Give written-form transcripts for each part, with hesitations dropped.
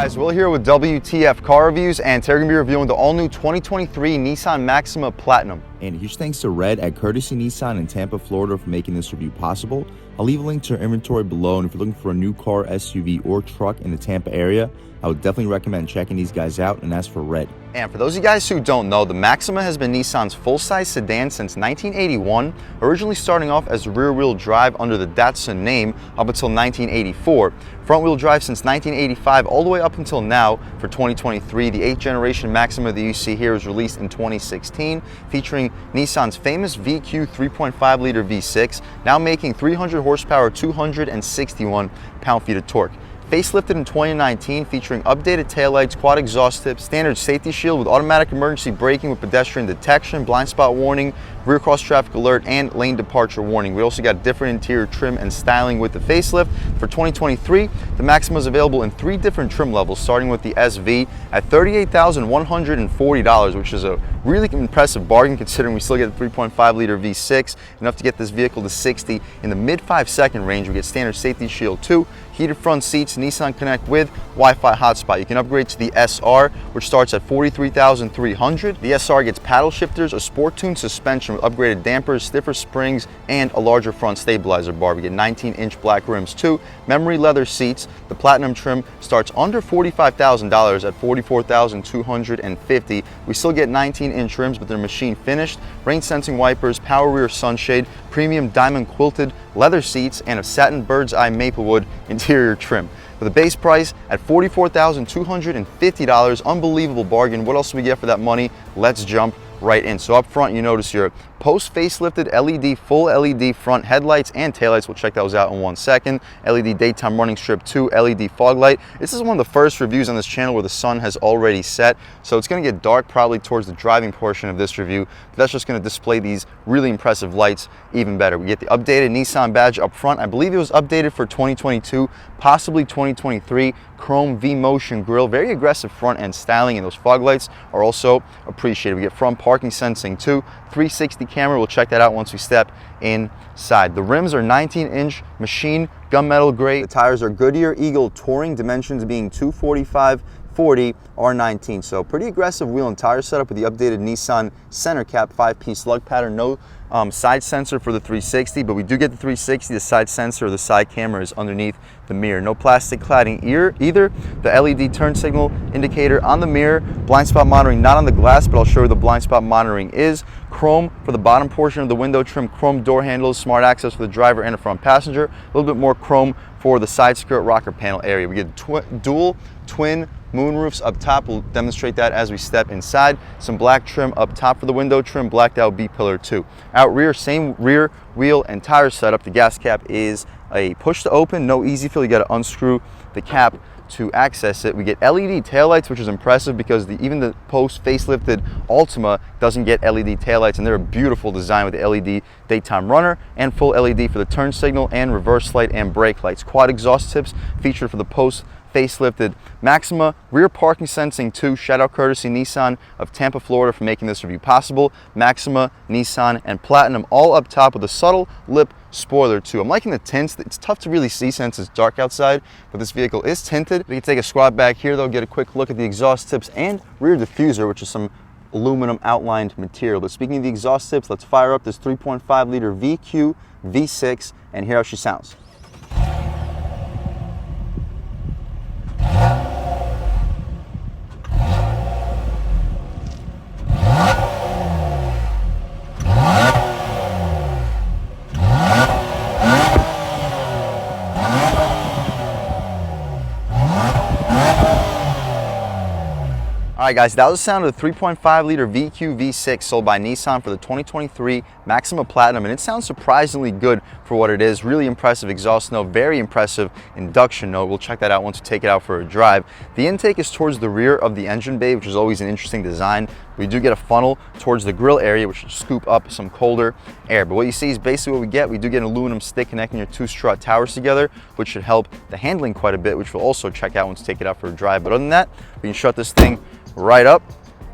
Guys, Will here with W.T.F car reviews, and today we're going to be reviewing the all-new 2023 Nissan Maxima Platinum. And huge thanks to Red at Courtesy Nissan in Tampa, Florida for making this review possible. I'll leave a link to our inventory below, and if you're looking for a new car, SUV, or truck in the Tampa area, I would definitely recommend checking these guys out, and ask for Red. And for those of you guys who don't know, the Maxima has been Nissan's full-size sedan since 1981, originally starting off as rear-wheel drive under the Datsun name up until 1984. Front-wheel drive since 1985 all the way up until now for 2023. The 8th generation Maxima that you see here was released in 2016, featuring Nissan's famous VQ 3.5-liter V6, now making 300 horsepower, 261 pound-feet of torque. Facelifted in 2019, featuring updated taillights, quad exhaust tips, standard safety shield with automatic emergency braking with pedestrian detection, blind spot warning, rear cross traffic alert, and lane departure warning. We also got different interior trim and styling with the facelift. For 2023, the Maxima is available in 3 different trim levels, starting with the SV at $38,140, which is a really impressive bargain considering we still get the 3.5-liter V6, enough to get this vehicle to 60 in the mid 5-second range. We get standard safety shield 2, heated front seats, Nissan Connect with Wi-Fi hotspot. You can upgrade to the SR, which starts at $43,300. The SR gets paddle shifters, a sport-tuned suspension with upgraded dampers, stiffer springs, and a larger front stabilizer bar. We get 19-inch black rims too, memory leather seats. The Platinum trim starts under $45,000 at $44,250. We still get 19-inch rims, but they're machine finished, rain-sensing wipers, power rear sunshade, premium diamond quilted leather seats, and a satin bird's eye maplewood interior trim. For the base price at $44,250, unbelievable bargain. What else do we get for that money? Let's jump right in. So up front, you notice your post facelifted LED, full LED front headlights and taillights. We'll check those out in 1 second. LED daytime running strip 2, LED fog light. This is one of the first reviews on this channel where the sun has already set, so it's going to get dark probably towards the driving portion of this review, but that's just going to display these really impressive lights even better. We get the updated Nissan badge up front. I believe it was updated for 2022, possibly 2023. Chrome V-Motion grille, very aggressive front end styling, and those fog lights are also appreciated. We get front parking sensing too, 360 camera. We'll check that out once we step inside. The rims are 19-inch machine gunmetal gray. The tires are Goodyear Eagle Touring, dimensions being 245/40 R19. So pretty aggressive wheel and tire setup with the updated Nissan center cap 5-piece lug pattern. No side sensor for the 360, but we do get the 360. The side sensor or the side camera is underneath the mirror. No plastic cladding either. The LED turn signal indicator on the mirror. Blind spot monitoring not on the glass, but I'll show you the blind spot monitoring is. Chrome for the bottom portion of the window trim, chrome door handles, smart access for the driver and the front passenger. A little bit more chrome for the side skirt rocker panel area. We get dual twin moonroofs up top. We'll demonstrate that as we step inside. Some black trim up top for the window trim, blacked out B-pillar too. Out rear, same rear wheel and tire setup. The gas cap is a push to open, no easy fill. You got to unscrew the cap to access it. We get LED taillights, which is impressive because even the post facelifted Altima doesn't get LED taillights, and they're a beautiful design with the LED daytime runner and full LED for the turn signal and reverse light and brake lights. Quad exhaust tips featured for the post facelifted Maxima. Rear parking sensing too. Shout out courtesy Nissan of Tampa, Florida for making this review possible. Maxima, Nissan, and Platinum all up top with a subtle lip spoiler too. I'm liking the tints. It's tough to really see since it's dark outside, but this vehicle is tinted. We can take a squat back here though, get a quick look at the exhaust tips and rear diffuser, which is some aluminum outlined material. But speaking of the exhaust tips, let's fire up this 3.5-liter VQ V6 and hear how she sounds. Alright guys, that was the sound of the 3.5-liter VQ V6 sold by Nissan for the 2023 Maxima Platinum, and it sounds surprisingly good for what it is. Really impressive exhaust note, very impressive induction note. We'll check that out once we take it out for a drive. The intake is towards the rear of the engine bay, which is always an interesting design. We do get a funnel towards the grill area, which will scoop up some colder air. But what you see is basically what we get. We do get an aluminum stick connecting your 2 strut towers together, which should help the handling quite a bit, which we'll also check out once we take it out for a drive. But other than that, we can shut this thing right up,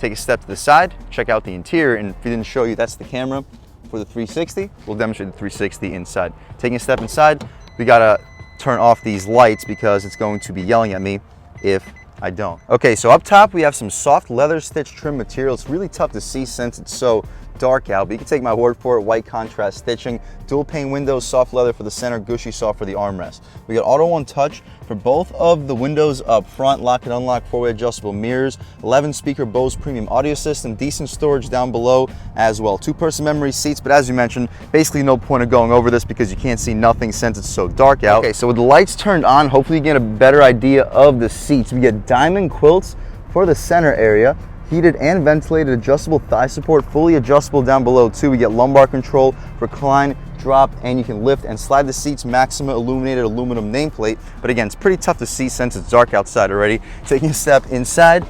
take a step to the side, check out the interior, and if we didn't show you, that's the camera for the 360. We'll demonstrate the 360 inside. Taking a step inside, we gotta turn off these lights because it's going to be yelling at me if I don't. Okay, so up top we have some soft leather stitch trim material. It's really tough to see since it's so dark out, but you can take my word for it. White contrast stitching, dual pane windows, soft leather for the center, gushy soft for the armrest. We got auto one touch for both of the windows up front, lock and unlock, four-way adjustable mirrors, 11 speaker Bose premium audio system, decent storage down below as well. Two-person memory seats, but as you mentioned, basically no point of going over this because you can't see nothing since it's so dark out. Okay, so with the lights turned on, hopefully you get a better idea of the seats. We get diamond quilts for the center area, heated and ventilated adjustable thigh support, fully adjustable down below too. We get lumbar control, recline, drop, and you can lift and slide the seats. Maxima illuminated aluminum nameplate, but again, it's pretty tough to see since it's dark outside already. Taking a step inside,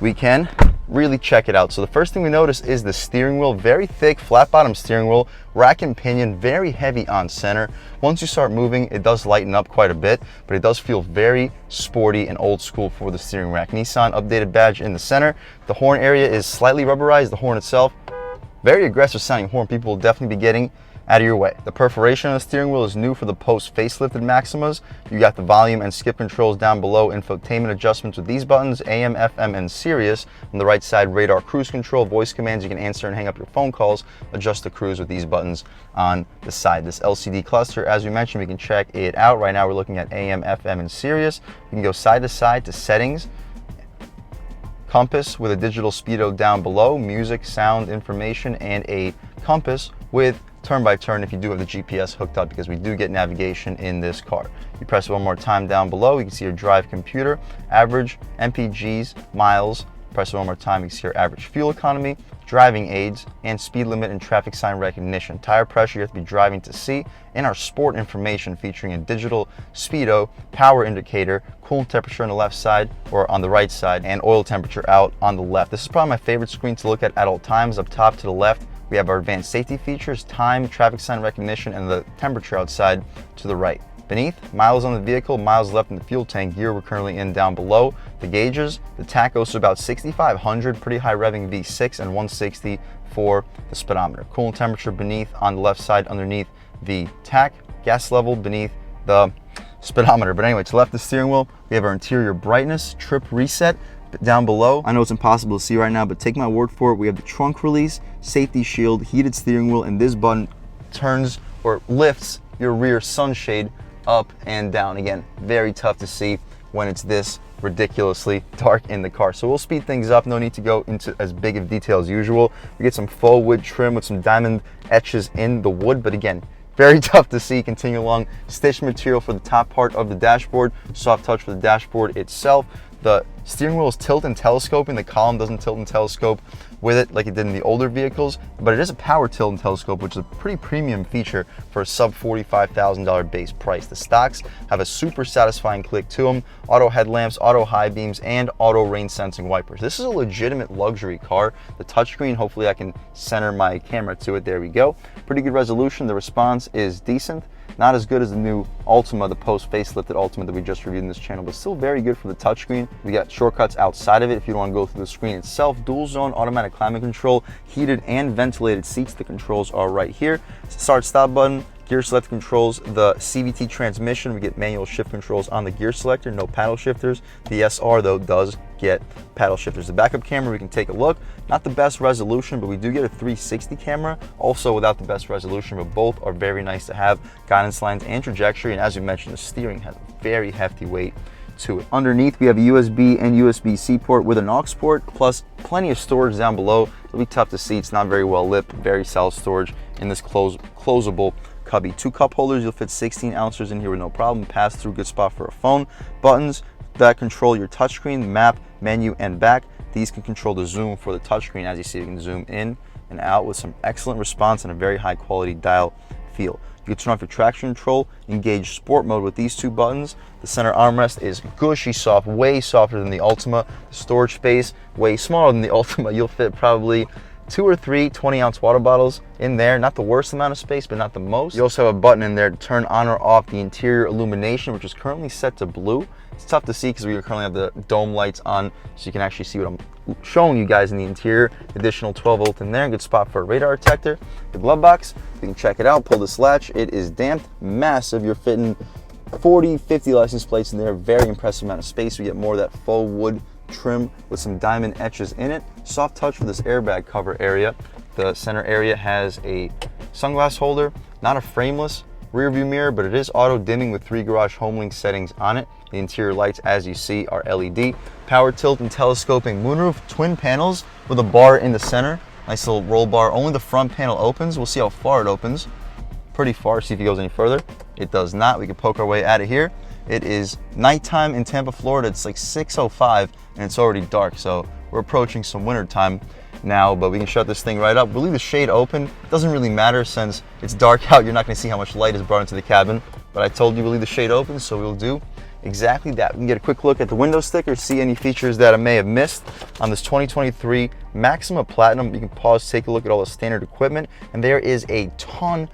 we can really check it out. So the first thing we notice is the steering wheel, very thick, flat bottom steering wheel, rack and pinion, very heavy on center. Once you start moving, it does lighten up quite a bit, but it does feel very sporty and old school for the steering rack. Nissan updated badge in the center. The horn area is slightly rubberized. The horn itself, very aggressive sounding horn. People will definitely be getting out of your way. The perforation on the steering wheel is new for the post facelifted Maximas. You got the volume and skip controls down below, infotainment adjustments with these buttons, AM, FM, and Sirius. On the right side, radar cruise control, voice commands. You can answer and hang up your phone calls, adjust the cruise with these buttons on the side. This LCD cluster, as we mentioned, we can check it out. Right now we're looking at AM, FM, and Sirius. You can go side to side to settings, compass with a digital speedo down below, music, sound, information, and a compass with turn by turn if you do have the GPS hooked up, because we do get navigation in this car. You press it one more time down below, you can see your drive computer, average, MPGs, miles. Press it one more time, you can see your average fuel economy, driving aids, and speed limit and traffic sign recognition. Tire pressure you have to be driving to see, and our sport information featuring a digital speedo, power indicator, coolant temperature on the left side or on the right side, and oil temperature out on the left. This is probably my favorite screen to look at all times. Up top to the left, we have our advanced safety features, time, traffic sign recognition, and the temperature outside to the right. Beneath, miles on the vehicle, miles left in the fuel tank, gear we're currently in down below. The gauges, the tach goes to about 6,500, pretty high revving V6, and 160 for the speedometer. Coolant temperature beneath on the left side underneath the tach, gas level beneath the speedometer. But anyway, to the left of the steering wheel, we have our interior brightness, trip reset. Down below, I know it's impossible to see right now, but take my word for it, we have the trunk release, safety shield, heated steering wheel, and this button turns or lifts your rear sunshade up and down. Again, very tough to see when it's this ridiculously dark in the car. So we'll speed things up, no need to go into as big of detail as usual. We get some faux wood trim with some diamond etches in the wood, but again, very tough to see. Continue along, stitched material for the top part of the dashboard, soft touch for the dashboard itself. The steering wheel is tilt and telescoping. The column doesn't tilt and telescope with it like it did in the older vehicles, but it is a power tilt and telescope, which is a pretty premium feature for a sub $45,000 base price. The stocks have a super satisfying click to them, auto headlamps, auto high beams, and auto rain sensing wipers. This is a legitimate luxury car. The touchscreen, hopefully I can center my camera to it. There we go. Pretty good resolution. The response is decent. Not as good as the new Altima, the post facelifted Altima that we just reviewed in this channel, but still very good for the touchscreen. We got shortcuts outside of it if you don't want to go through the screen itself. Dual zone automatic climate control, heated and ventilated seats. The controls are right here. Start stop button, gear select controls, the CVT transmission. We get manual shift controls on the gear selector, no paddle shifters. The SR though does get paddle shifters. The backup camera, we can take a look. Not the best resolution, but we do get a 360 camera, also without the best resolution, but both are very nice to have. Guidance lines and trajectory, and as you mentioned, the steering has a very hefty weight to it. Underneath, we have a USB and USB-C port with an aux port, plus plenty of storage down below. It'll be tough to see, it's not very well lit, very solid storage in this closable cubby. 2 cup holders, you'll fit 16 ounces in here with no problem. Pass through, good spot for a phone. Buttons that control your touchscreen, map, menu, and back. These can control the zoom for the touchscreen. As you see, you can zoom in and out with some excellent response and a very high quality dial feel. You can turn off your traction control, engage sport mode with these 2 buttons. The center armrest is gushy soft, way softer than the Altima. The storage space, way smaller than the Altima. You'll fit probably 2 or 3 20-ounce water bottles in there. Not the worst amount of space, but not the most. You also have a button in there to turn on or off the interior illumination, which is currently set to blue. It's tough to see because we currently have the dome lights on, so you can actually see what I'm showing you guys in the interior. Additional 12 volt in there, good spot for a radar detector. The glove box, you can check it out, pull this latch. It is damped, massive. You're fitting 40, 50 license plates in there. Very impressive amount of space. We get more of that faux wood trim with some diamond etches in it. Soft touch for this airbag cover area. The center area has a sunglass holder, not a frameless rear view mirror, but it is auto dimming with 3 garage home link settings on it. The interior lights, as you see, are LED. Power tilt and telescoping moonroof, twin panels with a bar in the center. Nice little roll bar. Only the front panel opens. We'll see how far it opens. Pretty far. See if it goes any further. It does not. We can poke our way out of here. It is nighttime in Tampa, Florida. It's like 6:05 and it's already dark, so we're approaching some winter time now, but we can shut this thing right up. We'll leave the shade open. It doesn't really matter since it's dark out. You're not going to see how much light is brought into the cabin, but I told you we'll leave the shade open, so we'll do exactly that. We can get a quick look at the window sticker, see any features that I may have missed on this 2023 Maxima Platinum. You can pause, take a look at all the standard equipment, and there is a ton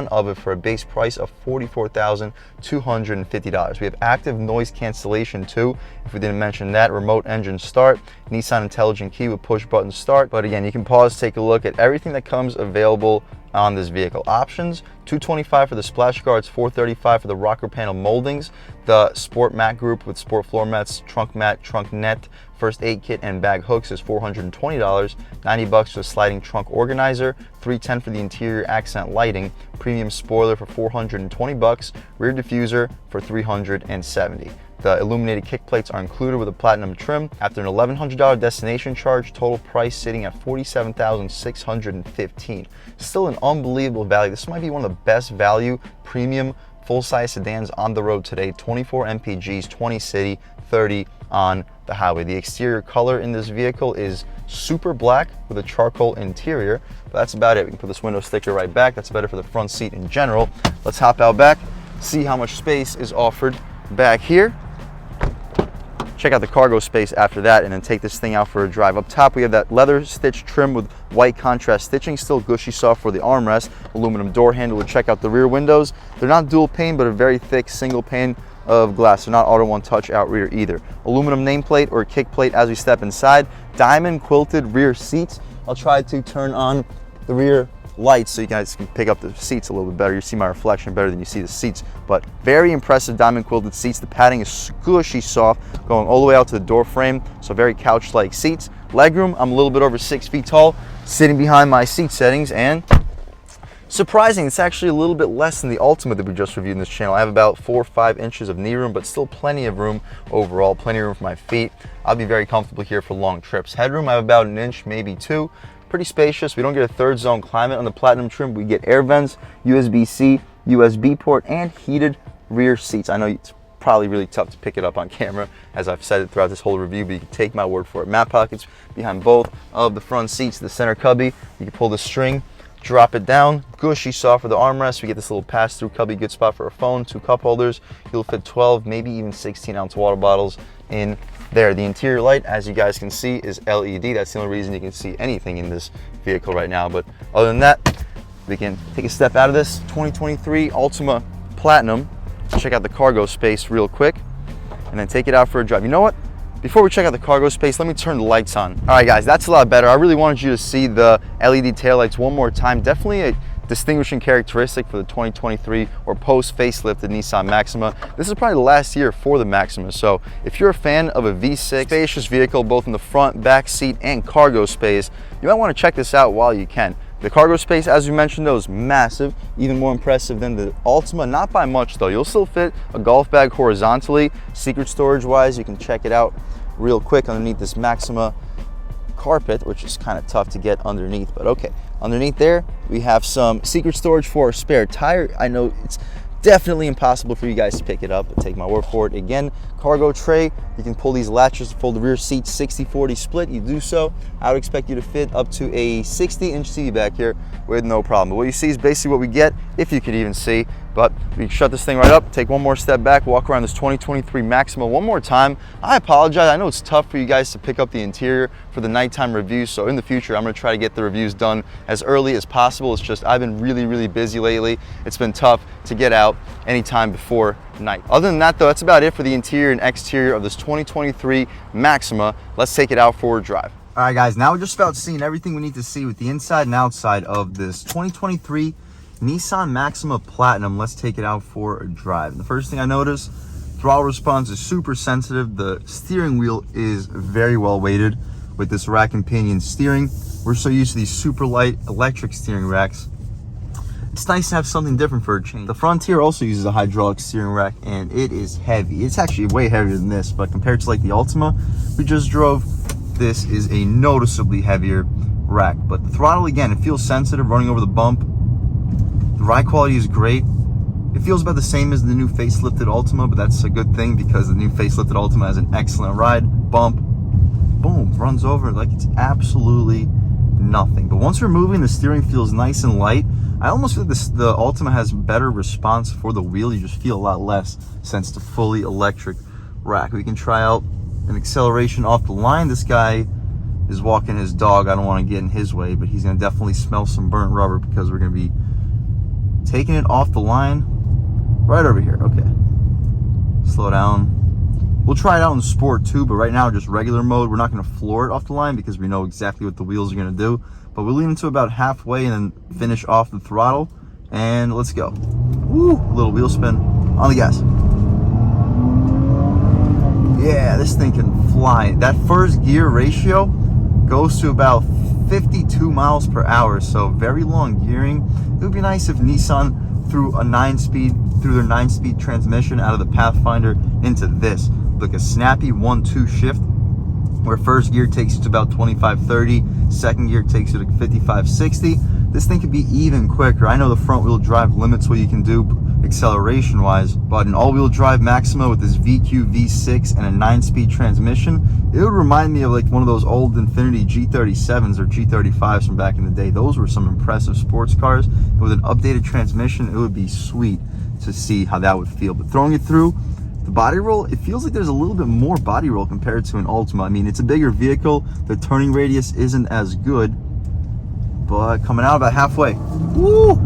of it for a base price of $44,250. We have active noise cancellation too, if we didn't mention that. Remote engine start, Nissan intelligent key with push button start. But again, you can pause, take a look at everything that comes available on this vehicle. Options, $225 for the splash guards, $435 for the rocker panel moldings, the sport mat group with sport floor mats, trunk mat, trunk net, first aid kit, and bag hooks is $420, $90 for the sliding trunk organizer, $310 for the interior accent lighting, premium spoiler for $420, rear diffuser for $370. The illuminated kick plates are included with a platinum trim. After an $1,100 destination charge, total price sitting at $47,615. Still an unbelievable value. This might be one of the best value premium full-size sedans on the road today. 24 MPGs, 20 city, 30 on the highway. The exterior color in this vehicle is super black with a charcoal interior, but that's about it. We can put this window sticker right back. That's better for the front seat in general. Let's hop out back, see how much space is offered back here. Check out the cargo space after that, and then take this thing out for a drive. Up top, we have that leather stitch trim with white contrast stitching, still gushy soft for the armrest. Aluminum door handle. We'll check out the rear windows. They're not dual pane, but a very thick single pane of glass. They're not auto one touch out rear either. Aluminum nameplate or kick plate as we step inside. Diamond quilted rear seats. I'll try to turn on the rear lights so you guys can pick up the seats a little bit better. You see my reflection better than you see the seats, but very impressive diamond quilted seats. The padding is squishy soft going all the way out to the door frame, so very couch-like seats. Legroom, I'm a little bit over 6 feet tall, sitting behind my seat settings, and surprising, it's actually a little bit less than the Ultima that we just reviewed in this channel. I have about 4 or 5 inches of knee room, but still plenty of room overall, plenty of room for my feet. I'll be very comfortable here for long trips. Headroom, I have about 1 inch, maybe 2. Pretty spacious. We don't get a third zone climate on the Platinum trim. We get air vents, USB-C, USB port, and heated rear seats. I know it's probably really tough to pick it up on camera, as I've said it throughout this whole review, but you can take my word for it. Mat pockets behind both of the front seats. The center cubby, you can pull the string, drop it down, gushy soft for the armrest. We get this little pass-through cubby, good spot for a phone, 2 cup holders. You'll fit 12, maybe even 16-ounce water bottles in there. The interior light, as you guys can see, is LED. That's the only reason you can see anything in this vehicle right now. But other than that, we can take a step out of this 2023 Ultima Platinum, check out the cargo space real quick, and then take it out for a drive. You know what? Before we check out the cargo space, let me turn the lights on. All right, guys, that's a lot better. I really wanted you to see the LED taillights one more time. Definitely a distinguishing characteristic for the 2023 or post facelifted Nissan Maxima. This is probably the last year for the Maxima, so if you're a fan of a V6 spacious vehicle, both in the front, back seat, and cargo space, you might want to check this out while you can. The cargo space, as we mentioned, though, is massive, even more impressive than the Ultima. Not by much, though. You'll still fit a golf bag horizontally. Secret storage wise, you can check it out real quick underneath this Maxima carpet, which is kind of tough to get underneath, but okay. Underneath there, we have some secret storage for a spare tire. I know it's definitely impossible for you guys to pick it up, but take my word for it. Again, cargo tray, you can pull these latches to fold the rear seat 60-40 split. You do so, I would expect you to fit up to a 60-inch TV back here with no problem. But what you see is basically what we get, if you could even see. But we can shut this thing right up, take one more step back, walk around this 2023 Maxima one more time. I apologize, I know it's tough for you guys to pick up the interior for the nighttime reviews, so in the future I'm going to try to get the reviews done as early as possible. It's just I've been really busy lately. It's been tough to get out anytime before night. Other than that, though, that's about it for the interior and exterior of this 2023 Maxima. Let's take it out for a drive. All right, guys, now we're just about seeing everything we need to see with the inside and outside of this 2023 Nissan Maxima Platinum. Let's take it out for a drive. The first thing I notice, throttle response is super sensitive. The steering wheel is very well weighted with this rack and pinion steering. We're so used to these super light electric steering racks. It's nice to have something different for a change. The Frontier also uses a hydraulic steering rack, and it is heavy. It's actually way heavier than this, but compared to like the Altima we just drove, this is a noticeably heavier rack. But the throttle, again, it feels sensitive running over the bump. The ride quality is great. It feels about the same as the new facelifted Altima, but that's a good thing because the new facelifted Altima has an excellent ride. Bump, boom, runs over like it's absolutely nothing. But once we're moving, the steering feels nice and light. I almost feel like the Altima has better response for the wheel. You just feel a lot less since it's a fully electric rack. We can try out an acceleration off the line. This guy is walking his dog. I don't want to get in his way, but he's going to definitely smell some burnt rubber because we're going to be taking it off the line right over here. Okay, slow down. We'll try it out in sport too, but right now just regular mode. We're not going to floor it off the line because we know exactly what the wheels are going to do, but we'll lean into about halfway and then finish off the throttle, and let's go. Woo, little wheel spin on the gas. Yeah, this thing can fly. That first gear ratio goes to about 52 miles per hour, so very long gearing. It would be nice if Nissan threw their 9-speed transmission out of the Pathfinder into this. Like a snappy 1-2 shift, where first gear takes you to about 25-30, second gear takes you to 55-60. This thing could be even quicker. I know the front wheel drive limits what you can do acceleration wise, but an all-wheel drive Maxima with this VQ V6 and a 9-speed transmission, it would remind me of like one of those old Infiniti G37s or G35s from back in the day. Those were some impressive sports cars. And with an updated transmission, it would be sweet to see how that would feel. But throwing it through the body roll, it feels like there's a little bit more body roll compared to an Altima. I mean, it's a bigger vehicle. The turning radius isn't as good, but coming out about halfway. Woo!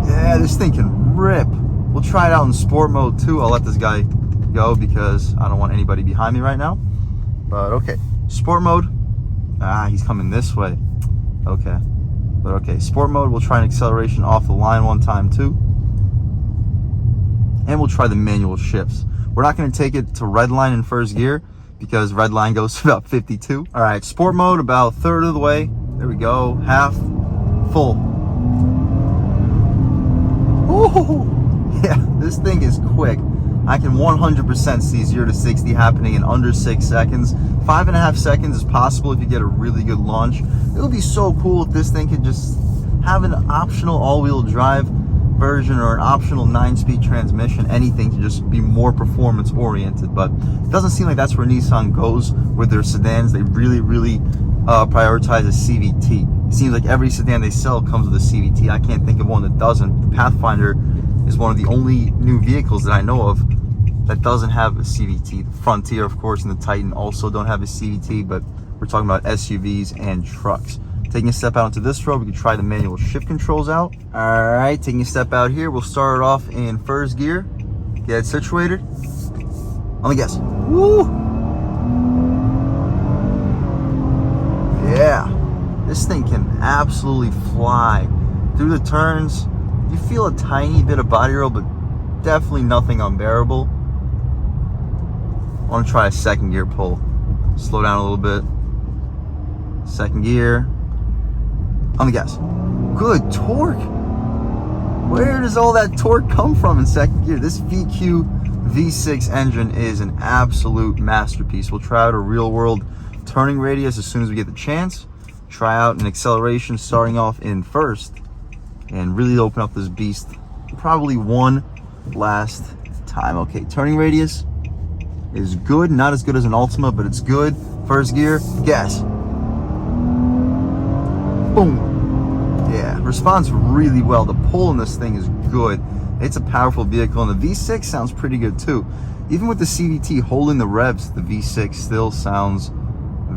Yeah, this thing can rip. We'll try it out in sport mode too. I'll let this guy go because I don't want anybody behind me right now. But okay, sport mode. Ah, he's coming this way. Okay, but okay, sport mode. We'll try an acceleration off the line one time too. And we'll try the manual shifts. We're not going to take it to red line in first gear because red line goes to about 52. All right, sport mode about a third of the way. There we go, half, full. Ooh, yeah, this thing is quick. I can 100% see 0 to 60 happening in under 6 seconds. 5.5 seconds is possible if you get a really good launch. It would be so cool if this thing could just have an optional all-wheel drive version or an optional 9-speed transmission, anything to just be more performance oriented. But it doesn't seem like that's where Nissan goes with their sedans. They really prioritize a CVT. It seems like every sedan they sell comes with a CVT. I can't think of one that doesn't. The Pathfinder is one of the only new vehicles that I know of that doesn't have a CVT. The Frontier, of course, and the Titan also don't have a CVT, but we're talking about SUVs and trucks. Taking a step out into this road, we can try the manual shift controls out. All right, taking a step out here, we'll start it off in first gear. Get it situated. On the gas. Woo! Yeah, this thing can absolutely fly. Through the turns, you feel a tiny bit of body roll, but definitely nothing unbearable. I want to try a second gear pull. Slow down a little bit. Second gear. On the gas. Good torque. Where does all that torque come from in second gear? This VQ V6 engine is an absolute masterpiece. We'll try out a real world turning radius as soon as we get the chance. Try out an acceleration starting off in first and really open up this beast probably one last time. Okay, turning radius is good. Not as good as an Altima, but it's good. First gear, gas. Boom. Yeah, responds really well. The pull in this thing is good. It's a powerful vehicle, and the V6 sounds pretty good too. Even with the CVT holding the revs, the V6 still sounds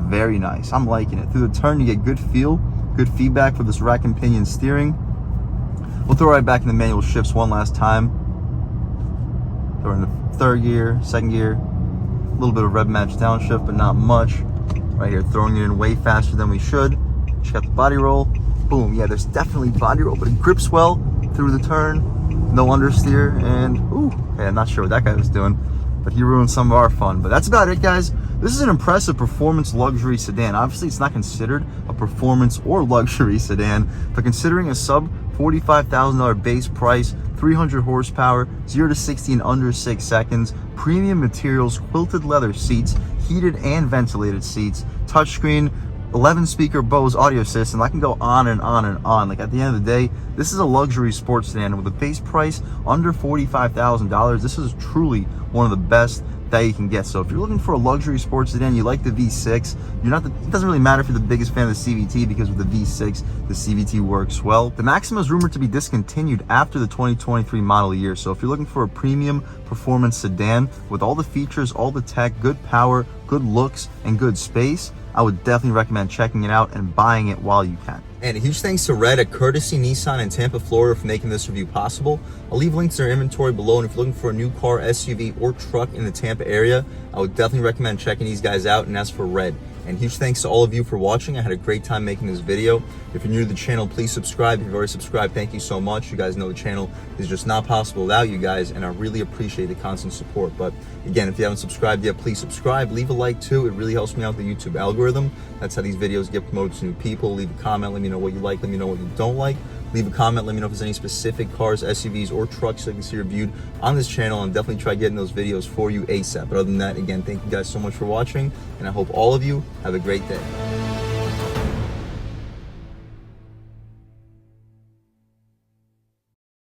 very nice. I'm liking it. Through the turn, you get good feel, good feedback for this rack and pinion steering. We'll throw right back in the manual shifts one last time. Throw in the third gear, second gear. A little bit of rev match downshift, but not much. Right here, throwing it in way faster than we should. Check out the body roll. boom. Yeah, there's definitely body roll, but it grips well through the turn. No understeer, and ooh, yeah, I'm not sure what that guy was doing, but he ruined some of our fun. But that's about it, guys. This is an impressive performance luxury sedan. Obviously, it's not considered a performance or luxury sedan, but considering a sub $45,000 base price, 300 horsepower, 0 to 60 in under 6 seconds, premium materials, quilted leather seats, heated and ventilated seats, touchscreen, 11-speaker Bose audio system. I can go on and on and on. Like, at the end of the day, this is a luxury sports sedan with a base price under $45,000. This is truly one of the best that you can get. So if you're looking for a luxury sports sedan, you like the V6, it doesn't really matter if you're the biggest fan of the CVT, because with the V6, the CVT works well. The Maxima is rumored to be discontinued after the 2023 model year. So if you're looking for a premium performance sedan with all the features, all the tech, good power, good looks, and good space, I would definitely recommend checking it out and buying it while you can. And a huge thanks to Red at Courtesy Nissan in Tampa, Florida for making this review possible. I'll leave links to their inventory below, and if you're looking for a new car, SUV, or truck in the Tampa area, I would definitely recommend checking these guys out, and that's for Red. And huge thanks to all of you for watching. I had a great time making this video. If you're new to the channel, please subscribe. If you've already subscribed, thank you so much. You guys know the channel is just not possible without you guys, and I really appreciate the constant support. But again, if you haven't subscribed yet, please subscribe. Leave a like too. It really helps me out with the YouTube algorithm. That's how these videos get promoted to new people. Leave a comment. Let me know what you like. Let me know what you don't like. Leave a comment. Let me know if there's any specific cars, SUVs, or trucks that you can see reviewed on this channel, and definitely try getting those videos for you ASAP. But other than that, again, thank you guys so much for watching, and I hope all of you have a great day.